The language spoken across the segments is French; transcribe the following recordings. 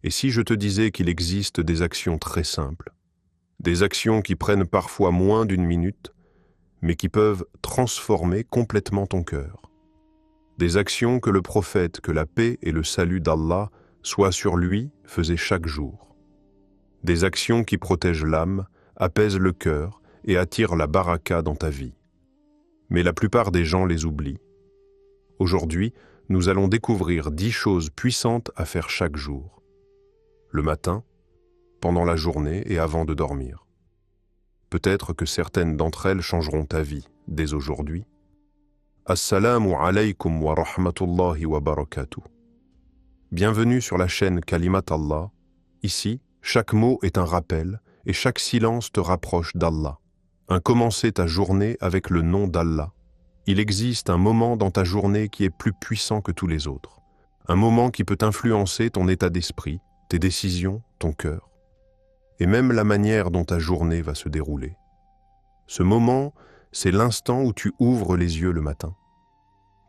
Et si je te disais qu'il existe des actions très simples, des actions qui prennent parfois moins d'une minute, mais qui peuvent transformer complètement ton cœur. Des actions que le prophète, que la paix et le salut d'Allah soient sur lui, faisait chaque jour. Des actions qui protègent l'âme, apaisent le cœur et attirent la baraka dans ta vie. Mais la plupart des gens les oublient. Aujourd'hui, nous allons découvrir 10 choses puissantes à faire chaque jour. Le matin, pendant la journée et avant de dormir. Peut-être que certaines d'entre elles changeront ta vie dès aujourd'hui. Assalamu alaykum wa rahmatullahi wa barakatuh. Bienvenue sur la chaîne Kalimat Allah. Ici, chaque mot est un rappel et chaque silence te rapproche d'Allah. Commencer ta journée avec le nom d'Allah. Il existe un moment dans ta journée qui est plus puissant que tous les autres. Un moment qui peut influencer ton état d'esprit, tes décisions, ton cœur. Et même la manière dont ta journée va se dérouler. Ce moment, c'est l'instant où tu ouvres les yeux le matin.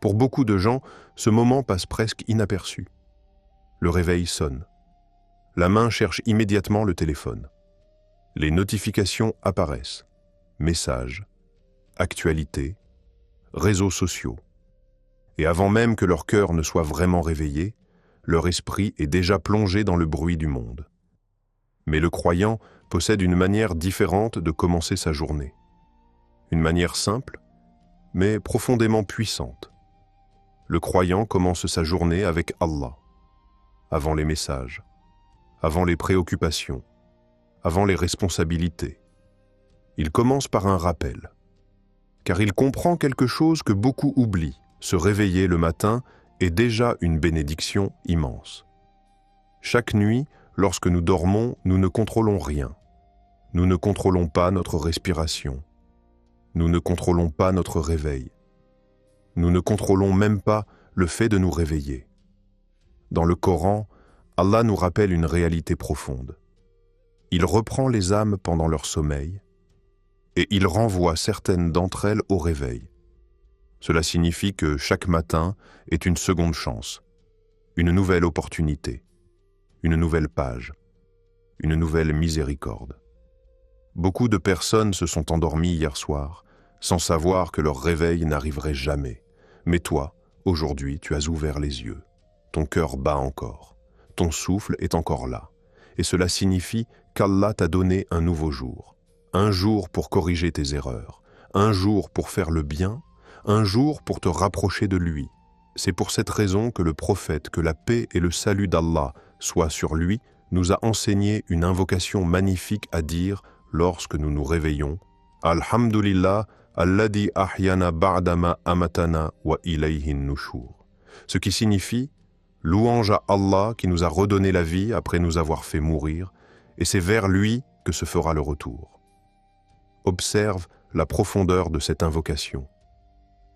Pour beaucoup de gens, ce moment passe presque inaperçu. Le réveil sonne. La main cherche immédiatement le téléphone. Les notifications apparaissent. Messages, actualités, réseaux sociaux. Et avant même que leur cœur ne soit vraiment réveillé, leur esprit est déjà plongé dans le bruit du monde. Mais le croyant possède une manière différente de commencer sa journée. Une manière simple, mais profondément puissante. Le croyant commence sa journée avec Allah, avant les messages, avant les préoccupations, avant les responsabilités. Il commence par un rappel, car il comprend quelque chose que beaucoup oublient. Se réveiller le matin est déjà une bénédiction immense. Chaque nuit, lorsque nous dormons, nous ne contrôlons rien. Nous ne contrôlons pas notre respiration. Nous ne contrôlons pas notre réveil. Nous ne contrôlons même pas le fait de nous réveiller. Dans le Coran, Allah nous rappelle une réalité profonde. Il reprend les âmes pendant leur sommeil et il renvoie certaines d'entre elles au réveil. Cela signifie que chaque matin est une seconde chance, une nouvelle opportunité, une nouvelle page, une nouvelle miséricorde. Beaucoup de personnes se sont endormies hier soir sans savoir que leur réveil n'arriverait jamais. Mais toi, aujourd'hui, tu as ouvert les yeux. Ton cœur bat encore. Ton souffle est encore là. Et cela signifie qu'Allah t'a donné un nouveau jour. Un jour pour corriger tes erreurs. Un jour pour faire le bien. Un jour pour te rapprocher de lui. C'est pour cette raison que le prophète, que la paix et le salut d'Allah soient sur lui, nous a enseigné une invocation magnifique à dire lorsque nous nous réveillons. Alhamdulillah, alladhi ahyana ba'dama amatana wa ilayhin nushur. Ce qui signifie louange à Allah qui nous a redonné la vie après nous avoir fait mourir, et c'est vers lui que se fera le retour. Observe la profondeur de cette invocation.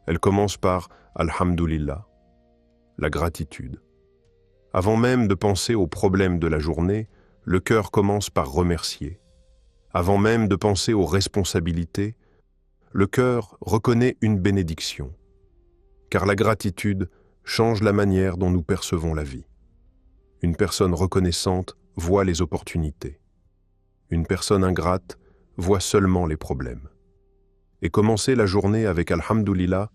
Elle commence par Alhamdulillah, la gratitude. Avant même de penser aux problèmes de la journée, le cœur commence par remercier. Avant même de penser aux responsabilités, le cœur reconnaît une bénédiction. Car la gratitude change la manière dont nous percevons la vie. Une personne reconnaissante voit les opportunités. Une personne ingrate voit seulement les problèmes. Et commencer la journée avec Alhamdulillah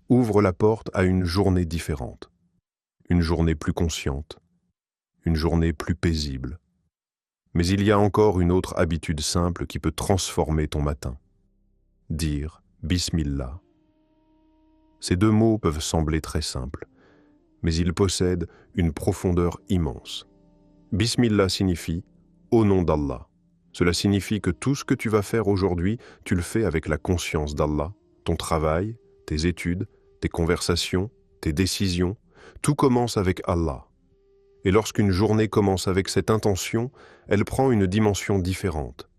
ouvre la porte à une journée différente. Une journée plus consciente. Une journée plus paisible. Mais il y a encore une autre habitude simple qui peut transformer ton matin. Dire Bismillah. Ces deux mots peuvent sembler très simples, mais ils possèdent une profondeur immense. Bismillah signifie « au nom d'Allah ». Cela signifie que tout ce que tu vas faire aujourd'hui, tu le fais avec la conscience d'Allah. Ton travail, tes études, tes conversations, tes décisions, tout commence avec Allah. Et lorsqu'une journée commence avec cette intention, elle prend une dimension différente.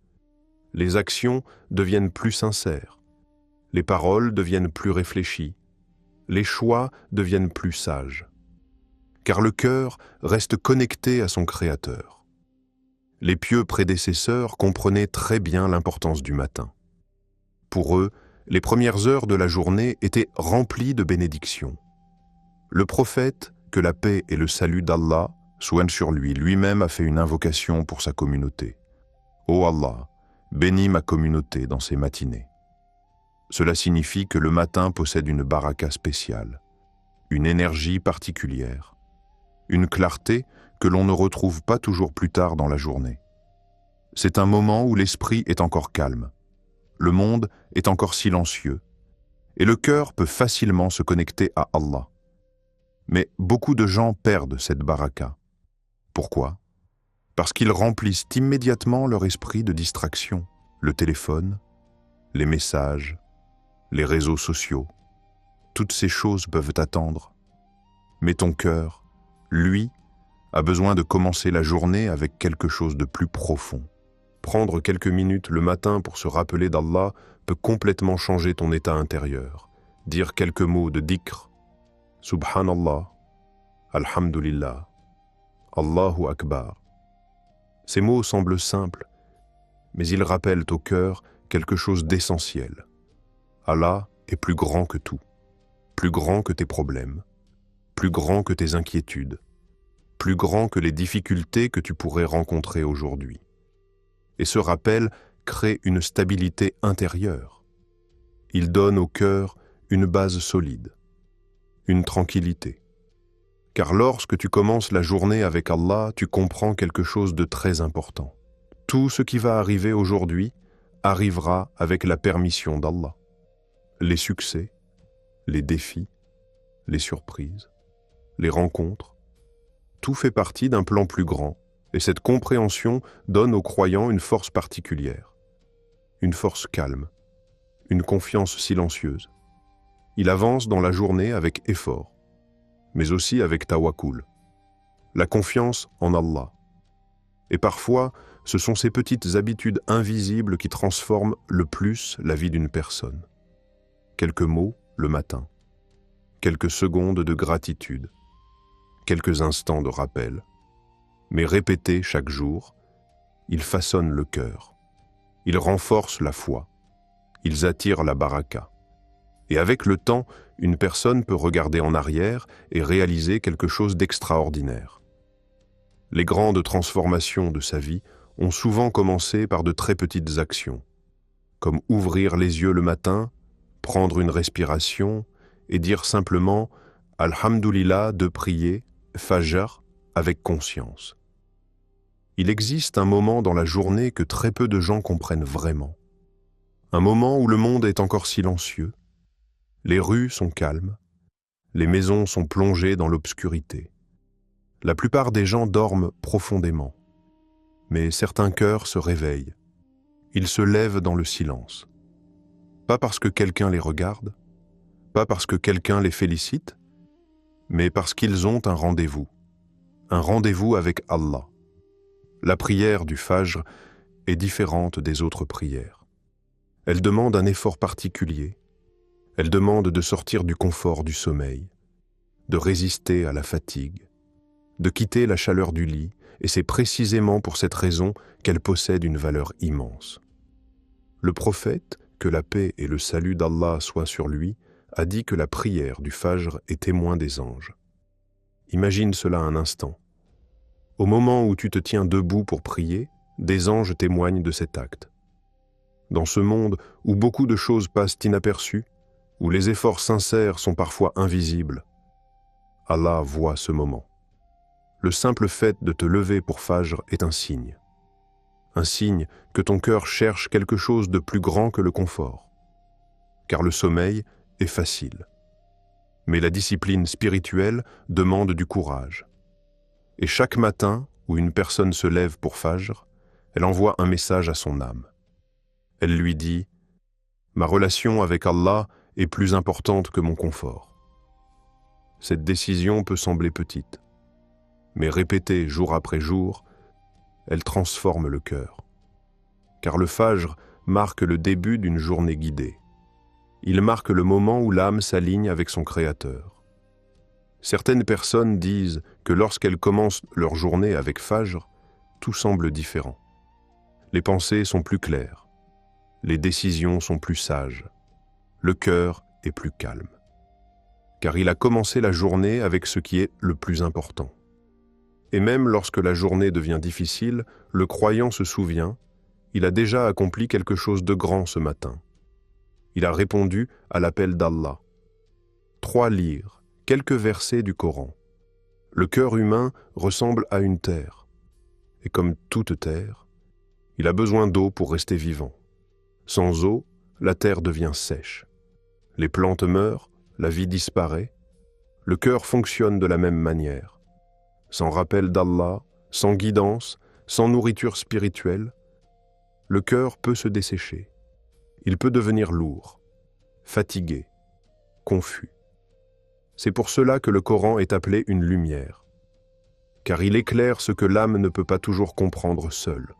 Les actions deviennent plus sincères. Les paroles deviennent plus réfléchies. Les choix deviennent plus sages. Car le cœur reste connecté à son Créateur. Les pieux prédécesseurs comprenaient très bien l'importance du matin. Pour eux, les premières heures de la journée étaient remplies de bénédictions. Le prophète, que la paix et le salut d'Allah Soigne sur lui, lui-même a fait une invocation pour sa communauté. Ô Allah, bénis ma communauté dans ces matinées. Cela signifie que le matin possède une baraka spéciale, une énergie particulière, une clarté que l'on ne retrouve pas toujours plus tard dans la journée. C'est un moment où l'esprit est encore calme, le monde est encore silencieux, et le cœur peut facilement se connecter à Allah. Mais beaucoup de gens perdent cette baraka. Pourquoi? Parce qu'ils remplissent immédiatement leur esprit de distraction, le téléphone, les messages, les réseaux sociaux. Toutes ces choses peuvent attendre. Mais ton cœur, lui, a besoin de commencer la journée avec quelque chose de plus profond. Prendre quelques minutes le matin pour se rappeler d'Allah peut complètement changer ton état intérieur. Dire quelques mots de dhikr, Subhanallah, Alhamdulillah, Allahu Akbar. Ces mots semblent simples, mais ils rappellent au cœur quelque chose d'essentiel. Allah est plus grand que tout, plus grand que tes problèmes, plus grand que tes inquiétudes, plus grand que les difficultés que tu pourrais rencontrer aujourd'hui. Et ce rappel crée une stabilité intérieure. Il donne au cœur une base solide, une tranquillité. Car lorsque tu commences la journée avec Allah, tu comprends quelque chose de très important. Tout ce qui va arriver aujourd'hui arrivera avec la permission d'Allah. Les succès, les défis, les surprises, les rencontres, tout fait partie d'un plan plus grand, et cette compréhension donne aux croyants une force particulière, une force calme, une confiance silencieuse. Il avance dans la journée avec effort, mais aussi avec tawakkul, la confiance en Allah. Et parfois, ce sont ces petites habitudes invisibles qui transforment le plus la vie d'une personne. Quelques mots le matin, quelques secondes de gratitude, quelques instants de rappel, mais répétés chaque jour, ils façonnent le cœur, ils renforcent la foi, ils attirent la baraka. Et avec le temps, une personne peut regarder en arrière et réaliser quelque chose d'extraordinaire. Les grandes transformations de sa vie ont souvent commencé par de très petites actions, comme ouvrir les yeux le matin, prendre une respiration et dire simplement « Alhamdulillah » de prier « Fajr » avec conscience. Il existe un moment dans la journée que très peu de gens comprennent vraiment. Un moment où le monde est encore silencieux, les rues sont calmes, les maisons sont plongées dans l'obscurité. La plupart des gens dorment profondément, mais certains cœurs se réveillent. Ils se lèvent dans le silence. Pas parce que quelqu'un les regarde, pas parce que quelqu'un les félicite, mais parce qu'ils ont un rendez-vous avec Allah. La prière du Fajr est différente des autres prières. Elle demande un effort particulier. Elle demande de sortir du confort du sommeil, de résister à la fatigue, de quitter la chaleur du lit, et c'est précisément pour cette raison qu'elle possède une valeur immense. Le prophète, que la paix et le salut d'Allah soient sur lui, a dit que la prière du Fajr est témoin des anges. Imagine cela un instant. Au moment où tu te tiens debout pour prier, des anges témoignent de cet acte. Dans ce monde où beaucoup de choses passent inaperçues, où les efforts sincères sont parfois invisibles, Allah voit ce moment. Le simple fait de te lever pour Fajr est un signe que ton cœur cherche quelque chose de plus grand que le confort. Car le sommeil est facile. Mais la discipline spirituelle demande du courage. Et chaque matin où une personne se lève pour Fajr, elle envoie un message à son âme. Elle lui dit « Ma relation avec Allah est plus importante que mon confort. » Cette décision peut sembler petite, mais répétée jour après jour, elle transforme le cœur. Car le Fajr marque le début d'une journée guidée. Il marque le moment où l'âme s'aligne avec son Créateur. Certaines personnes disent que lorsqu'elles commencent leur journée avec Fajr, tout semble différent. Les pensées sont plus claires, les décisions sont plus sages, le cœur est plus calme. Car il a commencé la journée avec ce qui est le plus important. Et même lorsque la journée devient difficile, le croyant se souvient, il a déjà accompli quelque chose de grand ce matin. Il a répondu à l'appel d'Allah. 3. Lire quelques versets du Coran. Le cœur humain ressemble à une terre. Et comme toute terre, il a besoin d'eau pour rester vivant. Sans eau, la terre devient sèche. Les plantes meurent, la vie disparaît. Le cœur fonctionne de la même manière. Sans rappel d'Allah, sans guidance, sans nourriture spirituelle, le cœur peut se dessécher. Il peut devenir lourd, fatigué, confus. C'est pour cela que le Coran est appelé une lumière, car il éclaire ce que l'âme ne peut pas toujours comprendre seule.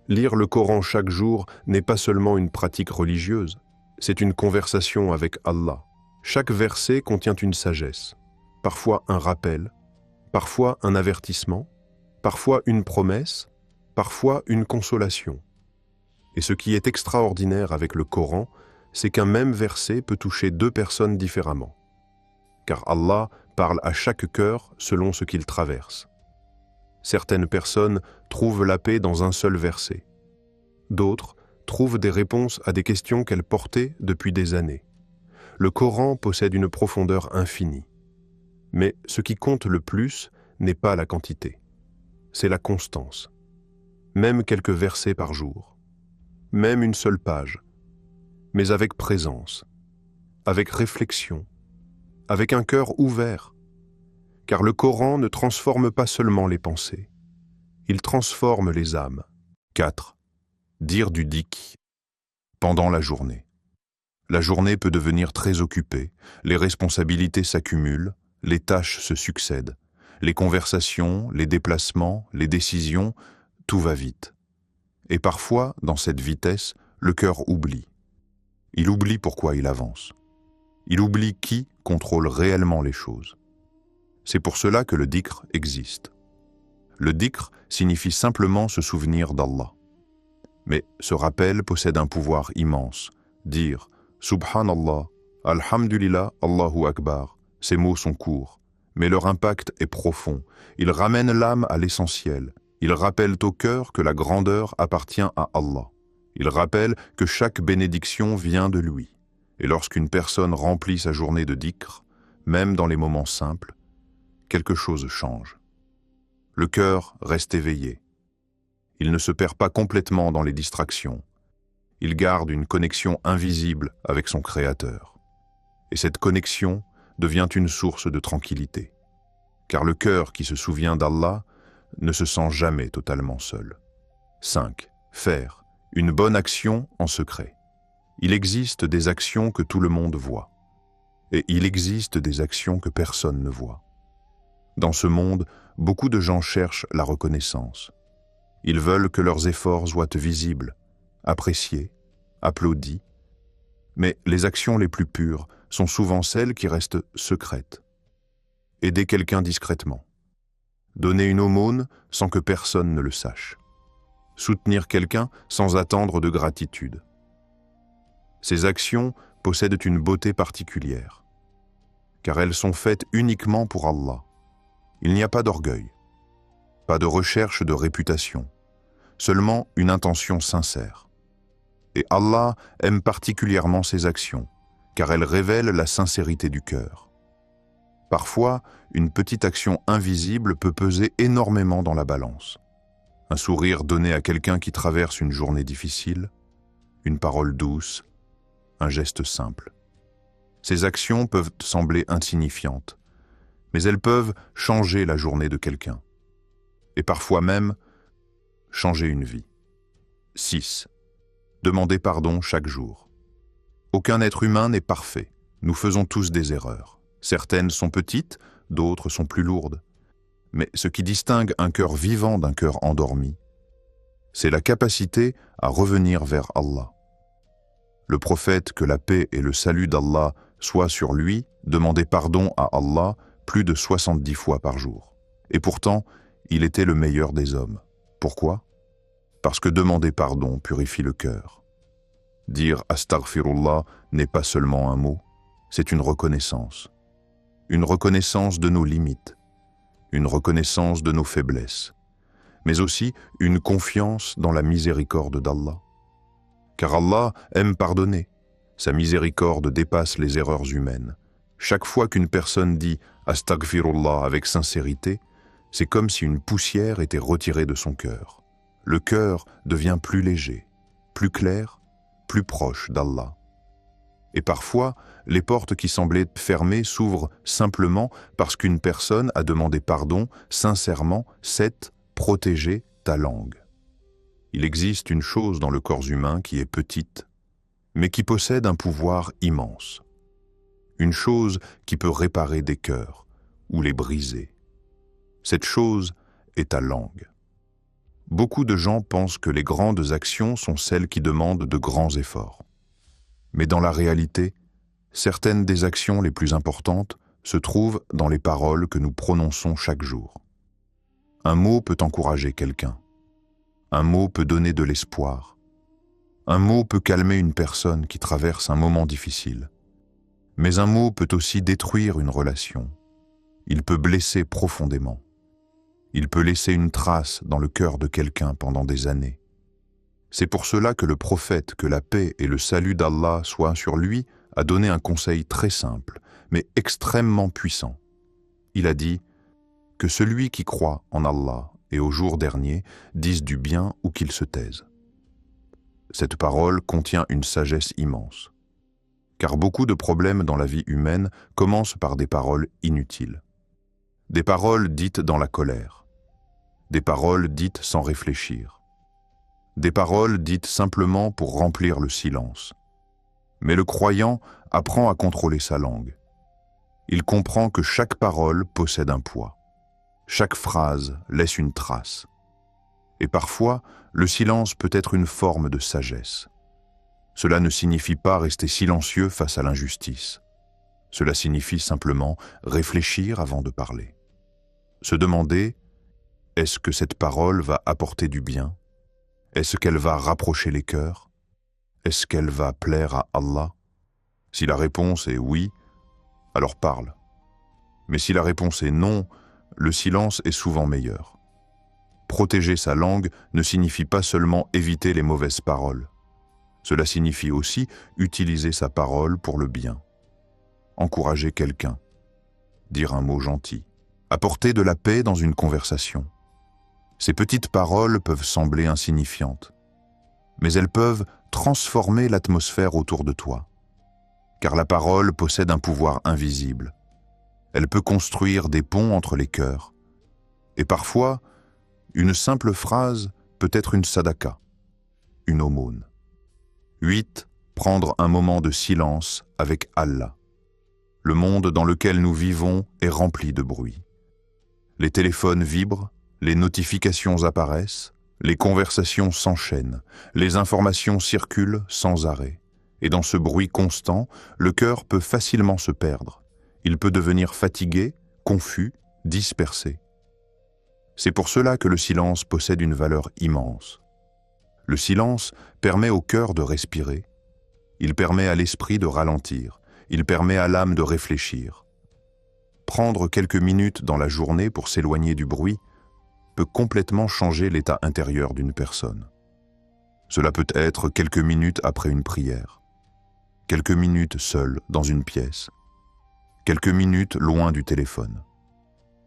Lire le Coran chaque jour n'est pas seulement une pratique religieuse, c'est une conversation avec Allah. Chaque verset contient une sagesse, parfois un rappel, parfois un avertissement, parfois une promesse, parfois une consolation. Et ce qui est extraordinaire avec le Coran, c'est qu'un même verset peut toucher 2 personnes différemment. Car Allah parle à chaque cœur selon ce qu'il traverse. Certaines personnes trouvent la paix dans un seul verset. D'autres trouvent des réponses à des questions qu'elles portaient depuis des années. Le Coran possède une profondeur infinie. Mais ce qui compte le plus n'est pas la quantité, c'est la constance. Même quelques versets par jour, même une seule page, mais avec présence, avec réflexion, avec un cœur ouvert, car le Coran ne transforme pas seulement les pensées, il transforme les âmes. 4. Dire du dhikr pendant la journée. La journée peut devenir très occupée, les responsabilités s'accumulent, les tâches se succèdent, les conversations, les déplacements, les décisions, tout va vite. Et parfois, dans cette vitesse, le cœur oublie. Il oublie pourquoi il avance. Il oublie qui contrôle réellement les choses. C'est pour cela que le dhikr existe. Le dhikr signifie simplement se souvenir d'Allah. Mais ce rappel possède un pouvoir immense. Dire « Subhanallah »,« Alhamdulillah, Allahu Akbar », ces mots sont courts, mais leur impact est profond. Ils ramènent l'âme à l'essentiel. Ils rappellent au cœur que la grandeur appartient à Allah. Ils rappellent que chaque bénédiction vient de lui. Et lorsqu'une personne remplit sa journée de dhikr, même dans les moments simples, quelque chose change. Le cœur reste éveillé. Il ne se perd pas complètement dans les distractions. Il garde une connexion invisible avec son Créateur. Et cette connexion devient une source de tranquillité. Car le cœur qui se souvient d'Allah ne se sent jamais totalement seul. 5. Faire une bonne action en secret. Il existe des actions que tout le monde voit. Et il existe des actions que personne ne voit. Dans ce monde, beaucoup de gens cherchent la reconnaissance. Ils veulent que leurs efforts soient visibles, appréciés, applaudis. Mais les actions les plus pures sont souvent celles qui restent secrètes. Aider quelqu'un discrètement. Donner une aumône sans que personne ne le sache. Soutenir quelqu'un sans attendre de gratitude. Ces actions possèdent une beauté particulière, car elles sont faites uniquement pour Allah. Il n'y a pas d'orgueil, pas de recherche de réputation, seulement une intention sincère. Et Allah aime particulièrement ces actions, car elles révèlent la sincérité du cœur. Parfois, une petite action invisible peut peser énormément dans la balance. Un sourire donné à quelqu'un qui traverse une journée difficile, une parole douce, un geste simple. Ces actions peuvent sembler insignifiantes, mais elles peuvent changer la journée de quelqu'un. Et parfois même, changer une vie. 6. Demander pardon chaque jour. Aucun être humain n'est parfait. Nous faisons tous des erreurs. Certaines sont petites, d'autres sont plus lourdes. Mais ce qui distingue un cœur vivant d'un cœur endormi, c'est la capacité à revenir vers Allah. Le prophète, que la paix et le salut d'Allah soient sur lui, demandait pardon à Allah plus de 70 fois par jour. Et pourtant, il était le meilleur des hommes. Pourquoi ? Parce que demander pardon purifie le cœur. Dire « Astaghfirullah » n'est pas seulement un mot, c'est une reconnaissance. Une reconnaissance de nos limites, une reconnaissance de nos faiblesses, mais aussi une confiance dans la miséricorde d'Allah. Car Allah aime pardonner. Sa miséricorde dépasse les erreurs humaines. Chaque fois qu'une personne dit « Astaghfirullah » avec sincérité, c'est comme si une poussière était retirée de son cœur. Le cœur devient plus léger, plus clair, plus proche d'Allah. Et parfois, les portes qui semblaient fermées s'ouvrent simplement parce qu'une personne a demandé pardon sincèrement, c'est protéger ta langue. Il existe une chose dans le corps humain qui est petite, mais qui possède un pouvoir immense. Une chose qui peut réparer des cœurs ou les briser. Cette chose est ta langue. Beaucoup de gens pensent que les grandes actions sont celles qui demandent de grands efforts. Mais dans la réalité, certaines des actions les plus importantes se trouvent dans les paroles que nous prononçons chaque jour. Un mot peut encourager quelqu'un. Un mot peut donner de l'espoir. Un mot peut calmer une personne qui traverse un moment difficile. Mais un mot peut aussi détruire une relation. Il peut blesser profondément. Il peut laisser une trace dans le cœur de quelqu'un pendant des années. C'est pour cela que le prophète, que la paix et le salut d'Allah soient sur lui, a donné un conseil très simple, mais extrêmement puissant. Il a dit que celui qui croit en Allah et au jour dernier dise du bien ou qu'il se taise. Cette parole contient une sagesse immense, car beaucoup de problèmes dans la vie humaine commencent par des paroles inutiles. Des paroles dites dans la colère, des paroles dites sans réfléchir, des paroles dites simplement pour remplir le silence. Mais le croyant apprend à contrôler sa langue. Il comprend que chaque parole possède un poids. Chaque phrase laisse une trace. Et parfois, le silence peut être une forme de sagesse. Cela ne signifie pas rester silencieux face à l'injustice. Cela signifie simplement réfléchir avant de parler. Se demander, est-ce que cette parole va apporter du bien? Est-ce qu'elle va rapprocher les cœurs? Est-ce qu'elle va plaire à Allah? Si la réponse est oui, alors parle. Mais si la réponse est non, le silence est souvent meilleur. Protéger sa langue ne signifie pas seulement éviter les mauvaises paroles. Cela signifie aussi utiliser sa parole pour le bien. Encourager quelqu'un, dire un mot gentil, apporter de la paix dans une conversation. Ces petites paroles peuvent sembler insignifiantes, mais elles peuvent transformer l'atmosphère autour de toi. Car la parole possède un pouvoir invisible. Elle peut construire des ponts entre les cœurs. Et parfois, une simple phrase peut être une sadaqa, une aumône. 8. Prendre un moment de silence avec Allah. Le monde dans lequel nous vivons est rempli de bruit. Les téléphones vibrent, les notifications apparaissent, les conversations s'enchaînent, les informations circulent sans arrêt. Et dans ce bruit constant, le cœur peut facilement se perdre. Il peut devenir fatigué, confus, dispersé. C'est pour cela que le silence possède une valeur immense. Le silence permet au cœur de respirer. Il permet à l'esprit de ralentir. Il permet à l'âme de réfléchir. Prendre quelques minutes dans la journée pour s'éloigner du bruit peut complètement changer l'état intérieur d'une personne. Cela peut être quelques minutes après une prière, quelques minutes seul dans une pièce, quelques minutes loin du téléphone.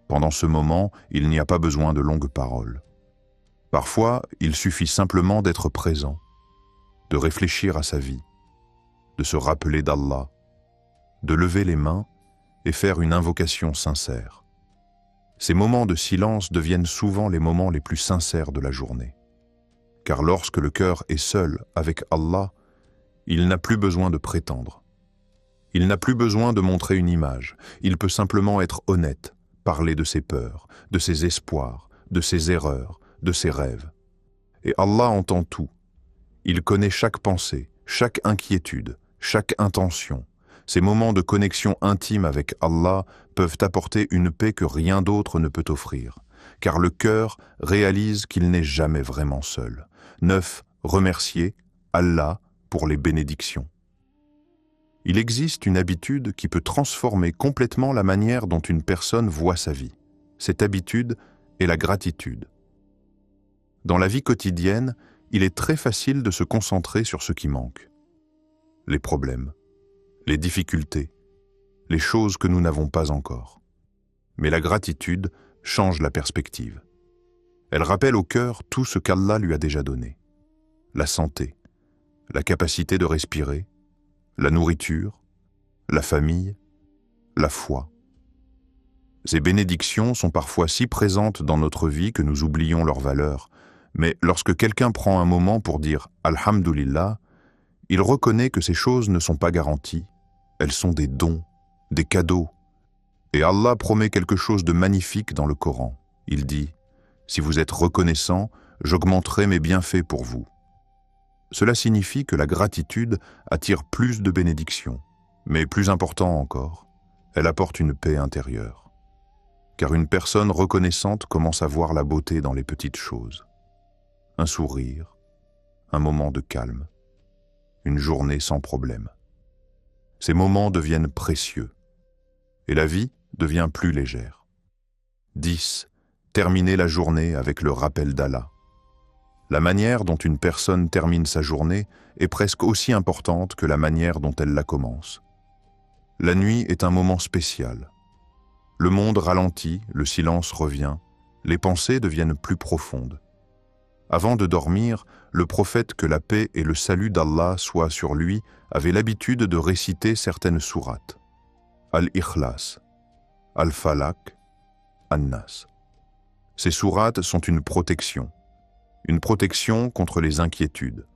Pendant ce moment, il n'y a pas besoin de longues paroles. Parfois, il suffit simplement d'être présent, de réfléchir à sa vie, de se rappeler d'Allah, de lever les mains et faire une invocation sincère. Ces moments de silence deviennent souvent les moments les plus sincères de la journée. Car lorsque le cœur est seul avec Allah, il n'a plus besoin de prétendre. Il n'a plus besoin de montrer une image. Il peut simplement être honnête, parler de ses peurs, de ses espoirs, de ses erreurs, de ses rêves. Et Allah entend tout. Il connaît chaque pensée, chaque inquiétude, chaque intention. Ces moments de connexion intime avec Allah peuvent apporter une paix que rien d'autre ne peut offrir, car le cœur réalise qu'il n'est jamais vraiment seul. 9. Remercier Allah pour les bénédictions. Il existe une habitude qui peut transformer complètement la manière dont une personne voit sa vie. cette habitude est la gratitude. Dans la vie quotidienne, il est très facile de se concentrer sur ce qui manque. Les problèmes, les difficultés, les choses que nous n'avons pas encore. Mais la gratitude change la perspective. Elle rappelle au cœur tout ce qu'Allah lui a déjà donné. La santé, la capacité de respirer, la nourriture, la famille, la foi. Ces bénédictions sont parfois si présentes dans notre vie que nous oublions leur valeur, mais lorsque quelqu'un prend un moment pour dire « Alhamdulillah », il reconnaît que ces choses ne sont pas garanties, elles sont des dons, des cadeaux. Et Allah promet quelque chose de magnifique dans le Coran. Il dit « Si vous êtes reconnaissant, j'augmenterai mes bienfaits pour vous ». Cela signifie que la gratitude attire plus de bénédictions, mais plus important encore, elle apporte une paix intérieure. Car une personne reconnaissante commence à voir la beauté dans les petites choses. Un sourire, un moment de calme, une journée sans problème. Ces moments deviennent précieux et la vie devient plus légère. 10. Terminer la journée avec le rappel d'Allah. La manière dont une personne termine sa journée est presque aussi importante que la manière dont elle la commence. La nuit est un moment spécial. Le monde ralentit, le silence revient, les pensées deviennent plus profondes. Avant de dormir, le prophète, que la paix et le salut d'Allah soient sur lui, avait l'habitude de réciter certaines sourates. Al-Ikhlas, Al-Falaq, An-Nas. Ces sourates sont une protection contre les inquiétudes,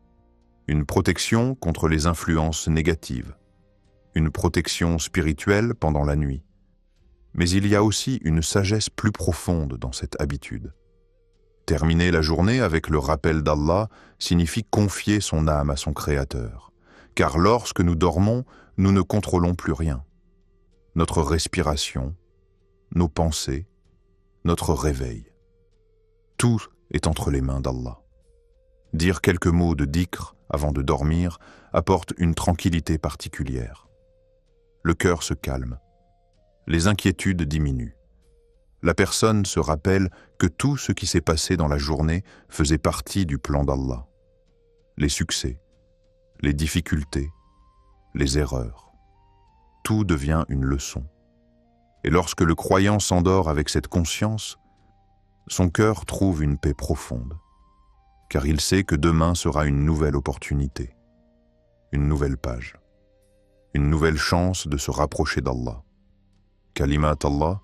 une protection contre les influences négatives, une protection spirituelle pendant la nuit. Mais il y a aussi une sagesse plus profonde dans cette habitude. Terminer la journée avec le rappel d'Allah signifie confier son âme à son Créateur, car lorsque nous dormons, nous ne contrôlons plus rien. Notre respiration, nos pensées, notre réveil. Tout est entre les mains d'Allah. Dire quelques mots de dhikr avant de dormir apporte une tranquillité particulière. Le cœur se calme. Les inquiétudes diminuent. La personne se rappelle que tout ce qui s'est passé dans la journée faisait partie du plan d'Allah. Les succès, les difficultés, les erreurs. Tout devient une leçon. Et lorsque le croyant s'endort avec cette conscience, son cœur trouve une paix profonde, car il sait que demain sera une nouvelle opportunité, une nouvelle page, une nouvelle chance de se rapprocher d'Allah. Kalimat Allah,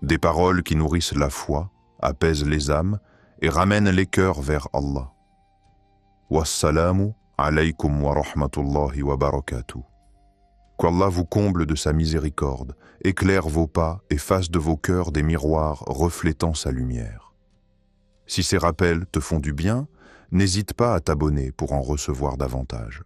des paroles qui nourrissent la foi, apaisent les âmes et ramènent les cœurs vers Allah. Wassalamu alaykum wa rahmatullahi wa barakatuh. Qu'Allah vous comble de sa miséricorde, éclaire vos pas et fasse de vos cœurs des miroirs reflétant sa lumière. Si ces rappels te font du bien, n'hésite pas à t'abonner pour en recevoir davantage.